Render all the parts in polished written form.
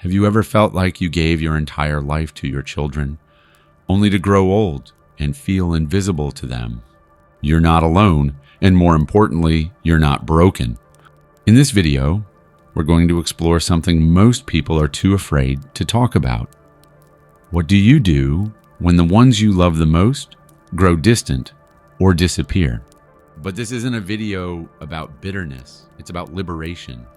Have you ever felt like you gave your entire life to your children, only to grow old and feel invisible to them? You're not alone, and more importantly, you're not broken. In this video, we're going to explore something most people are too afraid to talk about. What do you do when the ones you love the most grow distant or disappear? But this isn't a video about bitterness, it's about liberation.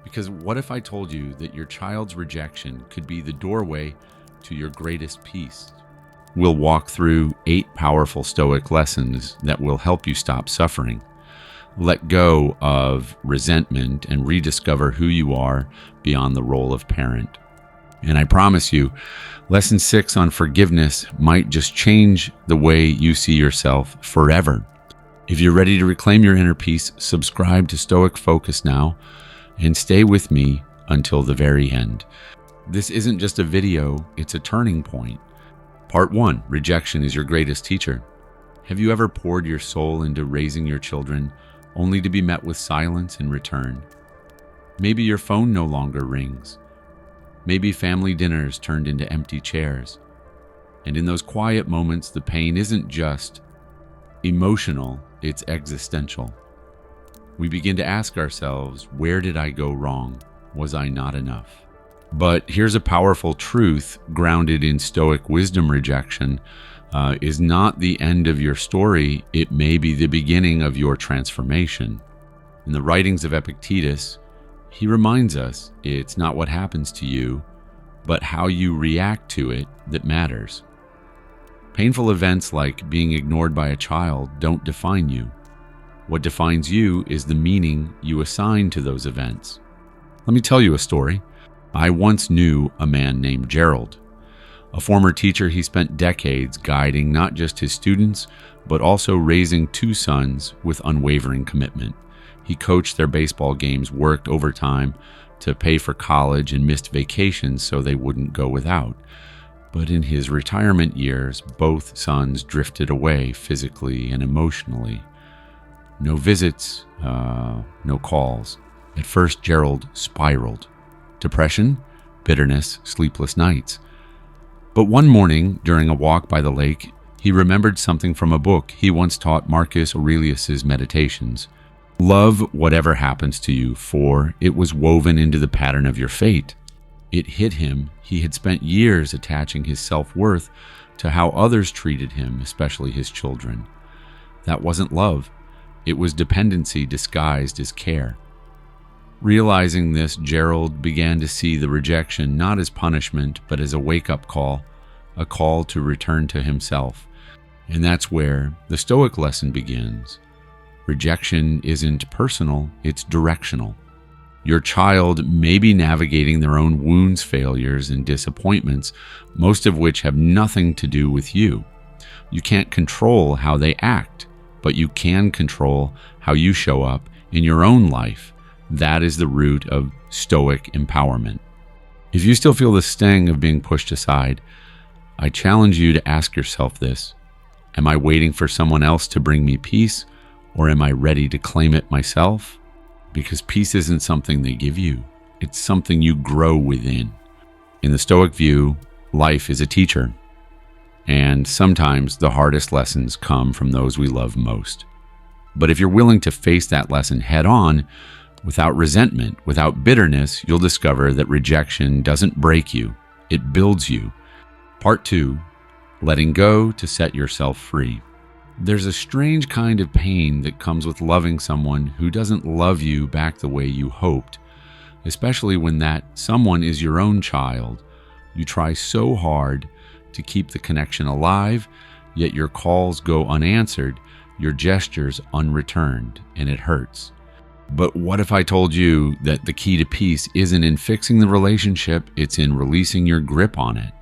Because what if I told you that your child's rejection could be the doorway to your greatest peace? We'll walk through 8 powerful Stoic lessons that will help you stop suffering, let go of resentment, and rediscover who you are beyond the role of parent. And I promise you, Lesson 6 on forgiveness might just change the way you see yourself forever. If you're ready to reclaim your inner peace, subscribe to Stoic Focus now and stay with me until the very end. This isn't just a video, it's a turning point. Part 1, rejection is your greatest teacher. Have you ever poured your soul into raising your children only to be met with silence in return? Maybe your phone no longer rings. Maybe family dinners turned into empty chairs. And in those quiet moments, the pain isn't just emotional, it's existential. We begin to ask ourselves, where did I go wrong? Was I not enough? But here's a powerful truth grounded in Stoic wisdom: rejection is not the end of your story, it may be the beginning of your transformation. In the writings of Epictetus, he reminds us it's not what happens to you, but how you react to it that matters. Painful events like being ignored by a child don't define you. What defines you is the meaning you assign to those events. Let me tell you a story. I once knew a man named Gerald. A former teacher, he spent decades guiding not just his students, but also raising 2 sons with unwavering commitment. He coached their baseball games, worked overtime to pay for college, and missed vacations so they wouldn't go without. But in his retirement years, both sons drifted away physically and emotionally. No visits, no calls. At first, Gerald spiraled. Depression, bitterness, sleepless nights. But one morning, during a walk by the lake, he remembered something from a book he once taught Marcus Aurelius's Meditations. Love whatever happens to you, for it was woven into the pattern of your fate. It hit him. He had spent years attaching his self-worth to how others treated him, especially his children. That wasn't love. It was dependency disguised as care. Realizing this, Gerald began to see the rejection not as punishment, but as a wake-up call, a call to return to himself. And that's where the Stoic lesson begins. Rejection isn't personal, it's directional. Your child may be navigating their own wounds, failures, and disappointments, most of which have nothing to do with you. You can't control how they act, but you can control how you show up in your own life. That is the root of Stoic empowerment. If you still feel the sting of being pushed aside, I challenge you to ask yourself this: am I waiting for someone else to bring me peace, or am I ready to claim it myself? Because peace isn't something they give you, it's something you grow within. In the Stoic view, life is a teacher, and sometimes the hardest lessons come from those we love most. But if you're willing to face that lesson head on, without resentment, without bitterness, you'll discover that rejection doesn't break you, it builds you. Part 2, letting go to set yourself free. There's a strange kind of pain that comes with loving someone who doesn't love you back the way you hoped, especially when that someone is your own child. You try so hard to keep the connection alive, yet your calls go unanswered, your gestures unreturned, and it hurts. But what if I told you that the key to peace isn't in fixing the relationship, it's in releasing your grip on it?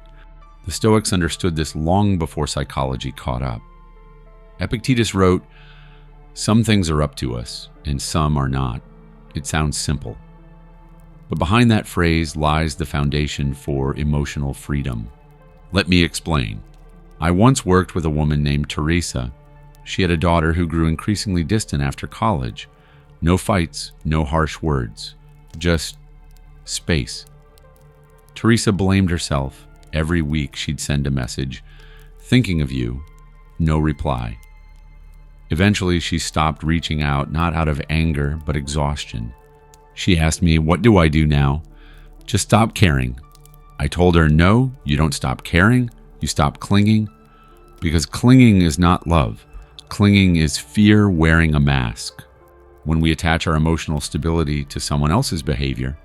The Stoics understood this long before psychology caught up. Epictetus wrote, "Some things are up to us, and some are not." It sounds simple. But behind that phrase lies the foundation for emotional freedom. Let me explain. I once worked with a woman named Teresa. She had a daughter who grew increasingly distant after college. No fights, no harsh words, just space. Teresa blamed herself. Every week she'd send a message, thinking of you, no reply. Eventually she stopped reaching out, not out of anger, but exhaustion. She asked me, "What do I do now?" "Just stop caring." I told her, "No, you don't stop caring, you stop clinging." Because clinging is not love. Clinging is fear wearing a mask. When we attach our emotional stability to someone else's behavior,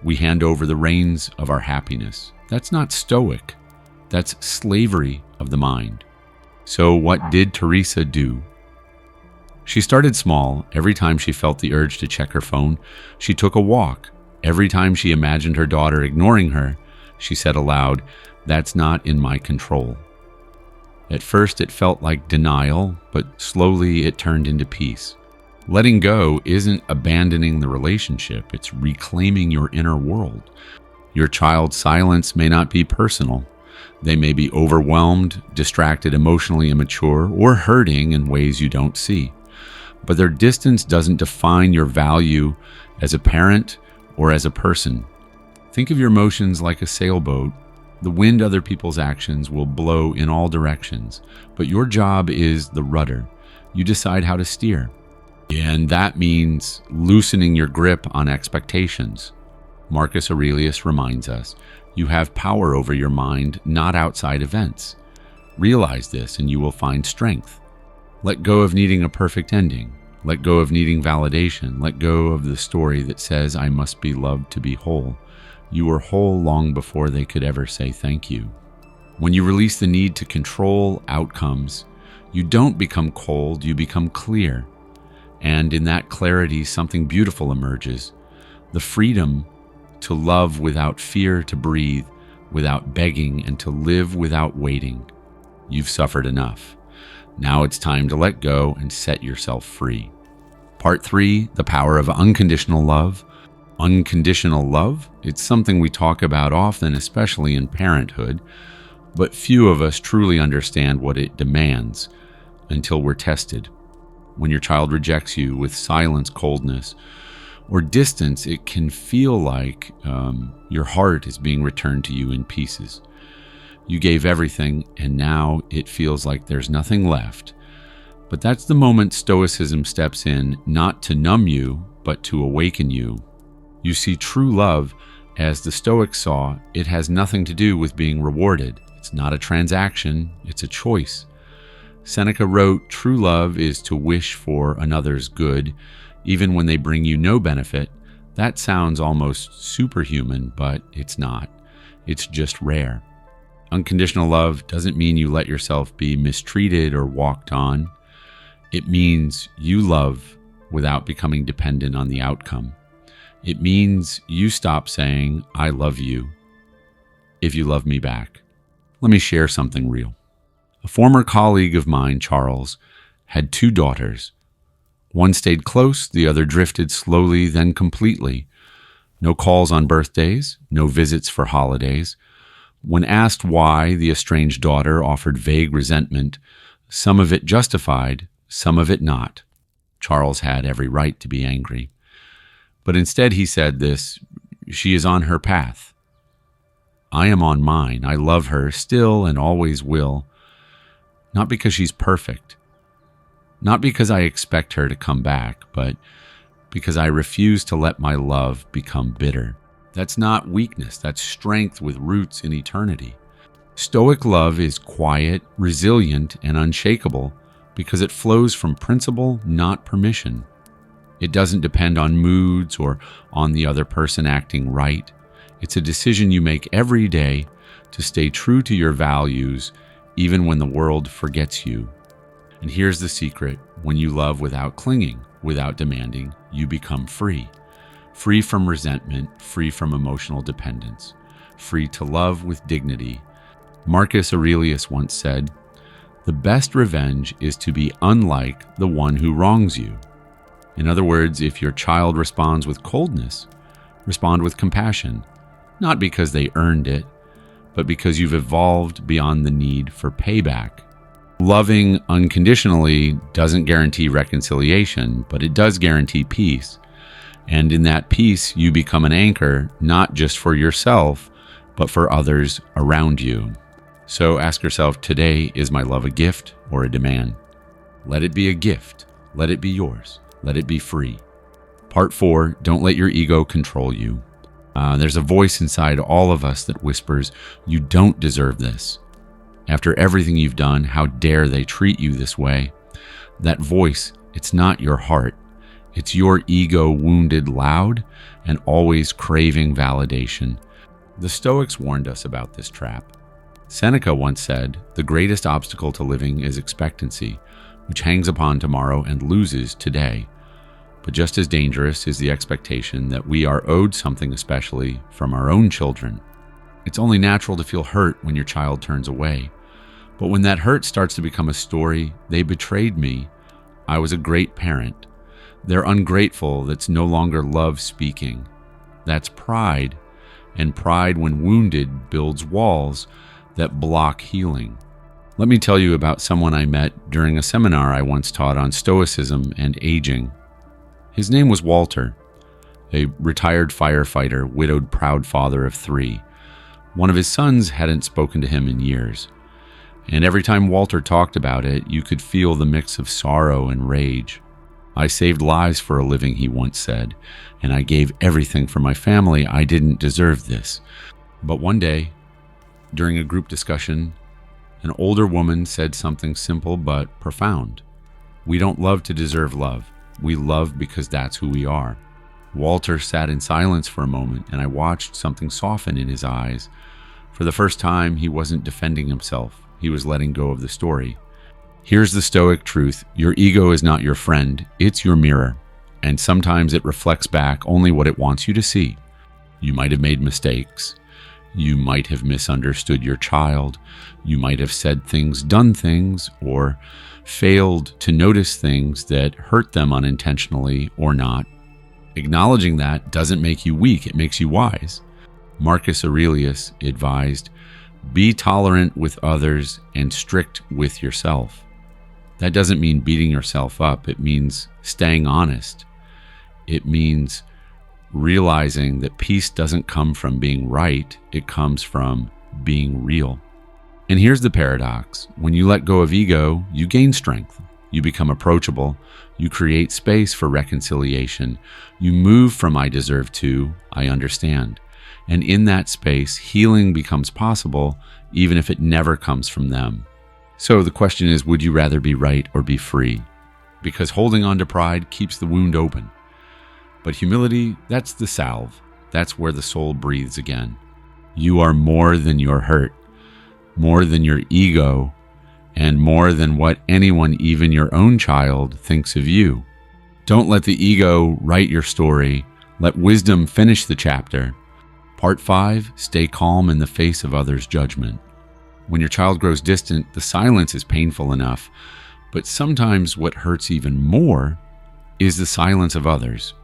we hand over the reins of our happiness. That's not stoic. That's slavery of the mind. So what did Teresa do? She started small. Every time she felt the urge to check her phone, she took a walk. Every time she imagined her daughter ignoring her, she said aloud, "That's not in my control." At first it felt like denial, but slowly it turned into peace. Letting go isn't abandoning the relationship, it's reclaiming your inner world. Your child's silence may not be personal. They may be overwhelmed, distracted, emotionally immature, or hurting in ways you don't see. But their distance doesn't define your value as a parent or as a person. Think of your emotions like a sailboat. The wind other people's actions will blow in all directions, but your job is the rudder. You decide how to steer. And that means loosening your grip on expectations. Marcus Aurelius reminds us, you have power over your mind, not outside events. Realize this and you will find strength. Let go of needing a perfect ending. Let go of needing validation. Let go of the story that says, "I must be loved to be whole." You were whole long before they could ever say thank you. When you release the need to control outcomes, you don't become cold, you become clear. And in that clarity, something beautiful emerges. The freedom to love without fear, to breathe without begging, and to live without waiting. You've suffered enough. Now it's time to let go and set yourself free. Part 3, the power of unconditional love. Unconditional love, it's something we talk about often, especially in parenthood, but few of us truly understand what it demands until we're tested. When your child rejects you with silence, coldness, or distance, it can feel like your heart is being returned to you in pieces. You gave everything, and now it feels like there's nothing left. But that's the moment Stoicism steps in, not to numb you, but to awaken you. You see, true love, as the Stoics saw, it has nothing to do with being rewarded. It's not a transaction, it's a choice. Seneca wrote, "True love is to wish for another's good, even when they bring you no benefit." That sounds almost superhuman, but it's not. It's just rare. Unconditional love doesn't mean you let yourself be mistreated or walked on. It means you love without becoming dependent on the outcome. It means you stop saying, "I love you," if you love me back. Let me share something real. A former colleague of mine, Charles, had 2 daughters. One stayed close, the other drifted slowly, then completely. No calls on birthdays, no visits for holidays. When asked why, the estranged daughter offered vague resentment, some of it justified, some of it not. Charles had every right to be angry. But instead he said this, "She is on her path. I am on mine. I love her still and always will. Not because she's perfect. Not because I expect her to come back, but because I refuse to let my love become bitter." That's not weakness, that's strength with roots in eternity. Stoic love is quiet, resilient, and unshakable because it flows from principle, not permission. It doesn't depend on moods or on the other person acting right. It's a decision you make every day to stay true to your values, even when the world forgets you. And here's the secret: when you love without clinging, without demanding, you become free. Free from resentment, free from emotional dependence, free to love with dignity. Marcus Aurelius once said, "The best revenge is to be unlike the one who wrongs you." In other words, if your child responds with coldness, respond with compassion, not because they earned it, but because you've evolved beyond the need for payback. Loving unconditionally doesn't guarantee reconciliation, but it does guarantee peace. And in that peace, you become an anchor, not just for yourself, but for others around you. So ask yourself, today, is my love a gift or a demand? Let it be a gift. Let it be yours. Let it be free. Part 4, don't let your ego control you. There's a voice inside all of us that whispers, you don't deserve this. After everything you've done, how dare they treat you this way? That voice, it's not your heart. It's your ego wounded loud and always craving validation. The Stoics warned us about this trap. Seneca once said, the greatest obstacle to living is expectancy, which hangs upon tomorrow and loses today. But just as dangerous is the expectation that we are owed something especially from our own children. It's only natural to feel hurt when your child turns away. But when that hurt starts to become a story, they betrayed me. I was a great parent. They're ungrateful, that's no longer love speaking. That's pride. And pride, when wounded, builds walls that block healing. Let me tell you about someone I met during a seminar I once taught on Stoicism and aging. His name was Walter, a retired firefighter, widowed proud father of 3. One of his sons hadn't spoken to him in years. And every time Walter talked about it, you could feel the mix of sorrow and rage. I saved lives for a living, he once said, and I gave everything for my family. I didn't deserve this. But one day, during a group discussion, an older woman said something simple but profound. We don't love to deserve love. We love because that's who we are. Walter sat in silence for a moment, and I watched something soften in his eyes. For the first time, he wasn't defending himself. He was letting go of the story. Here's the Stoic truth. Your ego is not your friend. It's your mirror. And sometimes it reflects back only what it wants you to see. You might have made mistakes. You might have misunderstood your child. You might have said things, done things, or failed to notice things that hurt them unintentionally or not. Acknowledging that doesn't make you weak, it makes you wise. Marcus Aurelius advised, be tolerant with others and strict with yourself. That doesn't mean beating yourself up, it means staying honest. It means realizing that peace doesn't come from being right, it comes from being real. And here's the paradox. When you let go of ego, you gain strength. You become approachable. You create space for reconciliation. You move from I deserve to I understand. And in that space, healing becomes possible, even if it never comes from them. So the question is, would you rather be right or be free? Because holding on to pride keeps the wound open. But humility, that's the salve. That's where the soul breathes again. You are more than your hurt, more than your ego, and more than what anyone, even your own child, thinks of you. Don't let the ego write your story. Let wisdom finish the chapter. Part 5, stay calm in the face of others' judgment. When your child grows distant, the silence is painful enough, but sometimes what hurts even more is the silence of others.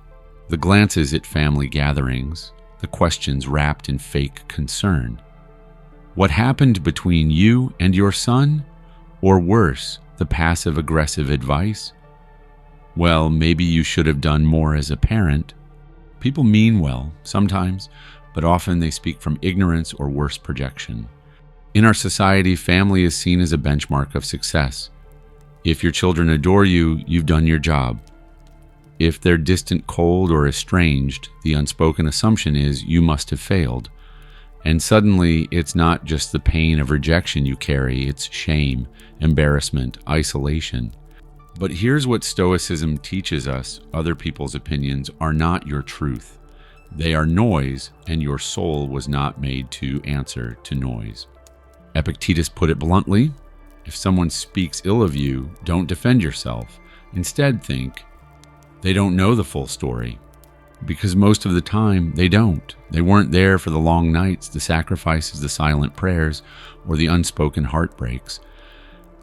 The glances at family gatherings, the questions wrapped in fake concern. What happened between you and your son? Or worse, the passive-aggressive advice? Well, maybe you should have done more as a parent. People mean well, sometimes, but often they speak from ignorance or worse projection. In our society, family is seen as a benchmark of success. If your children adore you, you've done your job. If they're distant, cold, or estranged, the unspoken assumption is you must have failed. And suddenly, it's not just the pain of rejection you carry, it's shame, embarrassment, isolation. But here's what Stoicism teaches us: other people's opinions are not your truth. They are noise, and your soul was not made to answer to noise. Epictetus put it bluntly: if someone speaks ill of you, don't defend yourself. Instead, think, they don't know the full story. Because most of the time, they don't. They weren't there for the long nights, the sacrifices, the silent prayers, or the unspoken heartbreaks.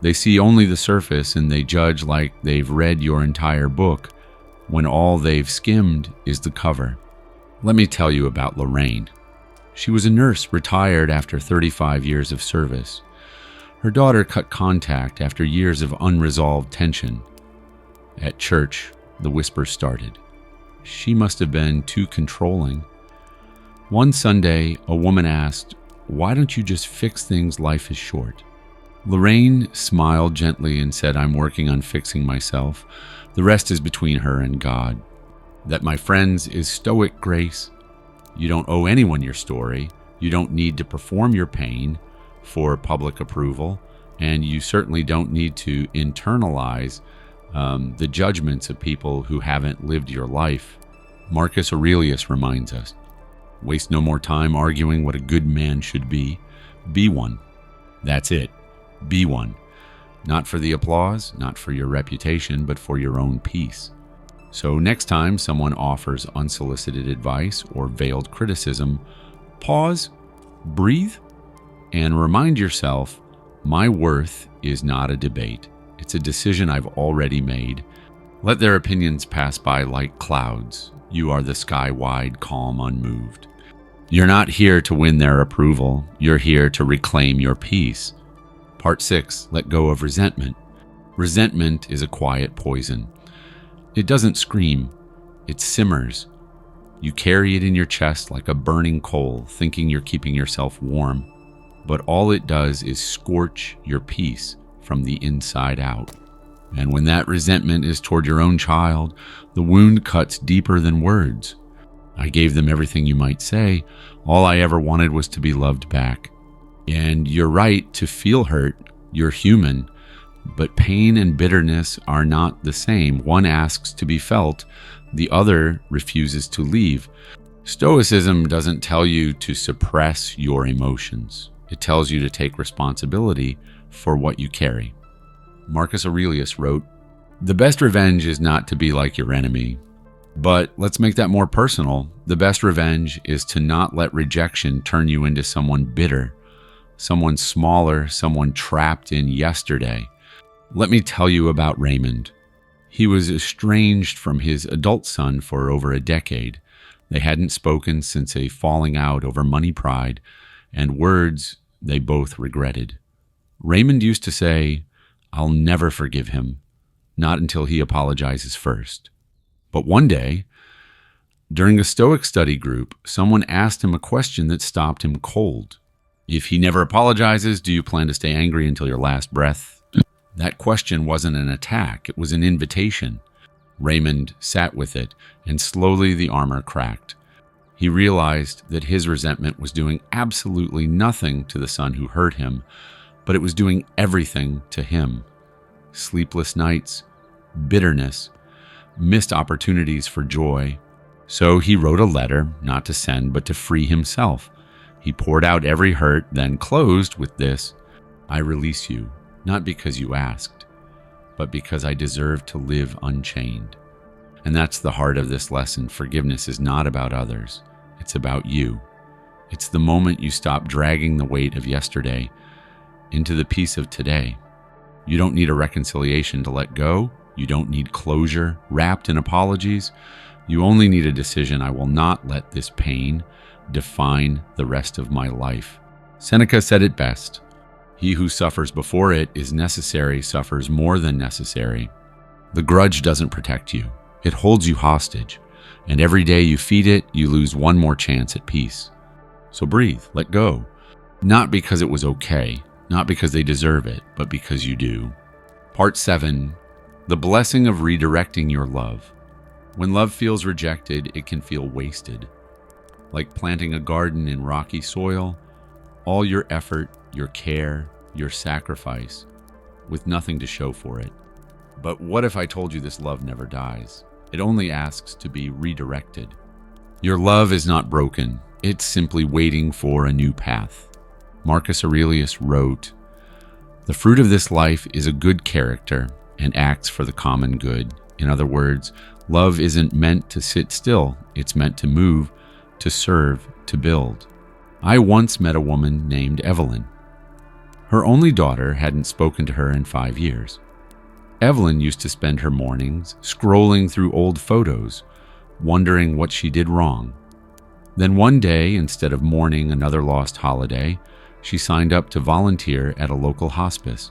They see only the surface, and they judge like they've read your entire book, when all they've skimmed is the cover. Let me tell you about Lorraine. She was a nurse, retired after 35 years of service. Her daughter cut contact after years of unresolved tension. At church, the whispers started. She must have been too controlling. One Sunday, a woman asked, why don't you just fix things? Life is short. Lorraine smiled gently and said, I'm working on fixing myself. The rest is between her and God. That, my friends, is Stoic grace. You don't owe anyone your story. You don't need to perform your pain for public approval. And you certainly don't need to internalize the judgments of people who haven't lived your life. Marcus Aurelius reminds us, waste no more time arguing what a good man should be. Be one. That's it. Be one. Not for the applause, not for your reputation, but for your own peace. So next time someone offers unsolicited advice or veiled criticism, pause, breathe, and remind yourself, my worth is not a debate. It's a decision I've already made. Let their opinions pass by like clouds. You are the sky-wide, calm, unmoved. You're not here to win their approval. You're here to reclaim your peace. Part 6, let go of resentment. Resentment is a quiet poison. It doesn't scream, it simmers. You carry it in your chest like a burning coal, thinking you're keeping yourself warm. But all it does is scorch your peace from the inside out. And when that resentment is toward your own child, the wound cuts deeper than words. I gave them everything you might say. All I ever wanted was to be loved back. And you're right to feel hurt. You're human. But pain and bitterness are not the same. One asks to be felt. The other refuses to leave. Stoicism doesn't tell you to suppress your emotions. It tells you to take responsibility for what you carry. Marcus Aurelius wrote, the best revenge is not to be like your enemy. But let's make that more personal. The best revenge is to not let rejection turn you into someone bitter, someone smaller, someone trapped in yesterday. Let me tell you about Raymond. He was estranged from his adult son for over a decade. They hadn't spoken since a falling out over money pride and words they both regretted. Raymond used to say, I'll never forgive him, not until he apologizes first. But one day, during a Stoic study group, someone asked him a question that stopped him cold. If he never apologizes, do you plan to stay angry until your last breath? That question wasn't an attack, it was an invitation. Raymond sat with it, and slowly the armor cracked. He realized that his resentment was doing absolutely nothing to the son who hurt him, but it was doing everything to him. Sleepless nights, bitterness, missed opportunities for joy. So he wrote a letter, not to send, but to free himself. He poured out every hurt, then closed with this, I release you, not because you asked, but because I deserve to live unchained. And that's the heart of this lesson. Forgiveness is not about others. It's about you. It's the moment you stop dragging the weight of yesterday into the peace of today. You don't need a reconciliation to let go. You don't need closure wrapped in apologies. You only need a decision. I will not let this pain define the rest of my life. Seneca said it best. He who suffers before it is necessary suffers more than necessary. The grudge doesn't protect you. It holds you hostage, and every day you feed it, you lose one more chance at peace. So breathe, let go. Not because it was okay, not because they deserve it, but because you do. Part 7, the blessing of redirecting your love. When love feels rejected, it can feel wasted. Like planting a garden in rocky soil, all your effort, your care, your sacrifice, with nothing to show for it. But what if I told you this love never dies? It only asks to be redirected. Your love is not broken. It's simply waiting for a new path. Marcus Aurelius wrote, the fruit of this life is a good character and acts for the common good. In other words, love isn't meant to sit still. It's meant to move, to serve, to build. I once met a woman named Evelyn. Her only daughter hadn't spoken to her in 5 years. Evelyn used to spend her mornings scrolling through old photos, wondering what she did wrong. Then one day, instead of mourning another lost holiday, she signed up to volunteer at a local hospice.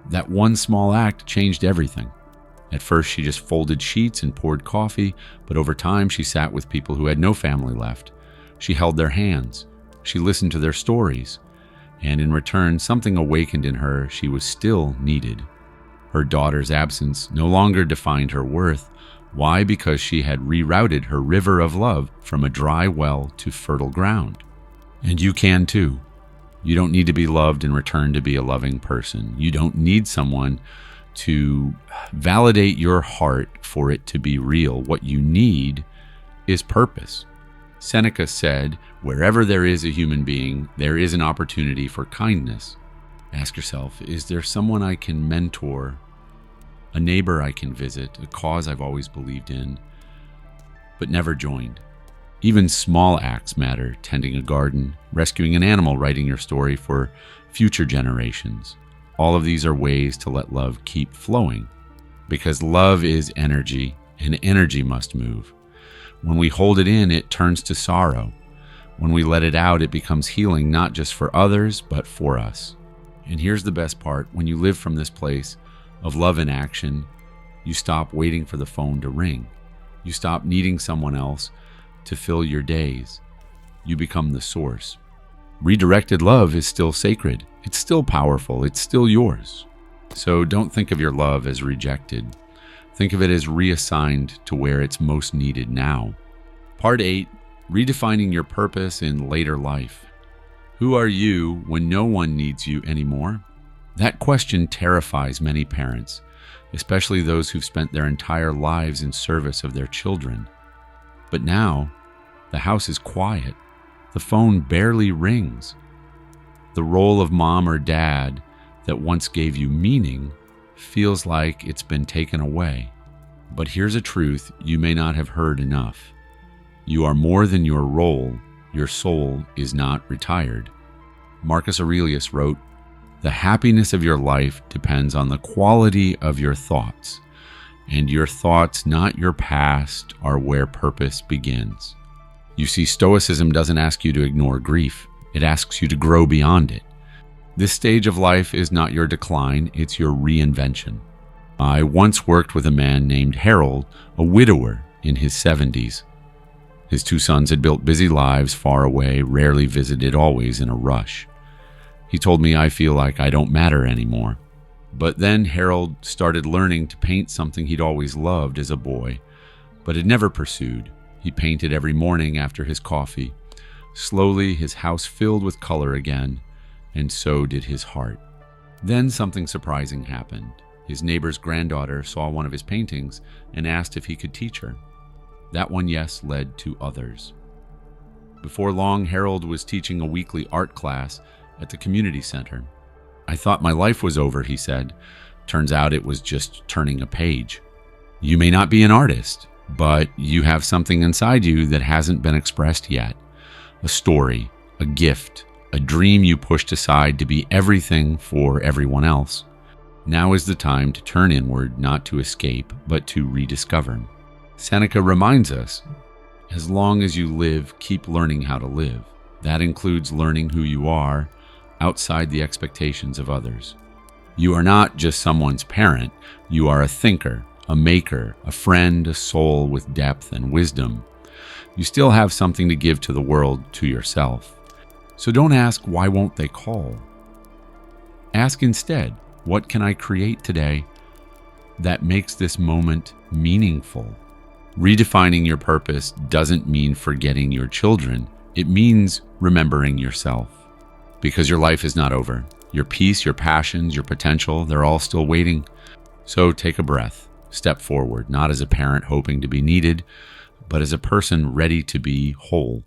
That one small act changed everything. At first, she just folded sheets and poured coffee, but over time, she sat with people who had no family left. She held their hands, She listened to their stories, and in return, something awakened in her. She was still needed. Her daughter's absence no longer defined her worth. Why? Because she had rerouted her river of love from a dry well to fertile ground. And you can too. You don't need to be loved in return to be a loving person. You don't need someone to validate your heart for it to be real. What you need is purpose. Seneca said, wherever there is a human being, there is an opportunity for kindness. Ask yourself, is there someone I can mentor, a neighbor I can visit, a cause I've always believed in, but never joined? Even small acts matter: tending a garden, rescuing an animal, writing your story for future generations. All of these are ways to let love keep flowing, because love is energy, and energy must move. When we hold it in, it turns to sorrow. When we let it out, it becomes healing, not just for others, but for us. And here's the best part: when you live from this place of love in action, you stop waiting for the phone to ring. You stop needing someone else to fill your days. You become the source. Redirected love is still sacred. It's still powerful. It's still yours. So don't think of your love as rejected. Think of it as reassigned to where it's most needed now. Part 8, redefining your purpose in later life. Who are you when no one needs you anymore? That question terrifies many parents, especially those who've spent their entire lives in service of their children. But now, the house is quiet. The phone barely rings. The role of mom or dad that once gave you meaning feels like it's been taken away. But here's a truth you may not have heard enough. You are more than your role. Your soul is not retired. Marcus Aurelius wrote, "The happiness of your life depends on the quality of your thoughts, and your thoughts, not your past, are where purpose begins." You see, Stoicism doesn't ask you to ignore grief. It asks you to grow beyond it. This stage of life is not your decline, it's your reinvention. I once worked with a man named Harold, a widower in his 70s. His 2 sons had built busy lives far away, rarely visited, always in a rush. He told me, "I feel like I don't matter anymore." But then Harold started learning to paint something he'd always loved as a boy, but had never pursued. He painted every morning after his coffee. Slowly, his house filled with color again, and so did his heart. Then something surprising happened. His neighbor's granddaughter saw one of his paintings and asked if he could teach her. That one yes led to others. Before long, Harold was teaching a weekly art class at the community center. "I thought my life was over," he said. "Turns out it was just turning a page." You may not be an artist, but you have something inside you that hasn't been expressed yet. A story, a gift, a dream you pushed aside to be everything for everyone else. Now is the time to turn inward, not to escape, but to rediscover. Seneca reminds us, as long as you live, keep learning how to live. That includes learning who you are outside the expectations of others. You are not just someone's parent. You are a thinker, a maker, a friend, a soul with depth and wisdom. You still have something to give to the world, to yourself. So don't ask, why won't they call? Ask instead, what can I create today that makes this moment meaningful? Redefining your purpose doesn't mean forgetting your children. It means remembering yourself. Because your life is not over. Your peace, your passions, your potential, they're all still waiting. So take a breath. Step forward, not as a parent hoping to be needed, but as a person ready to be whole.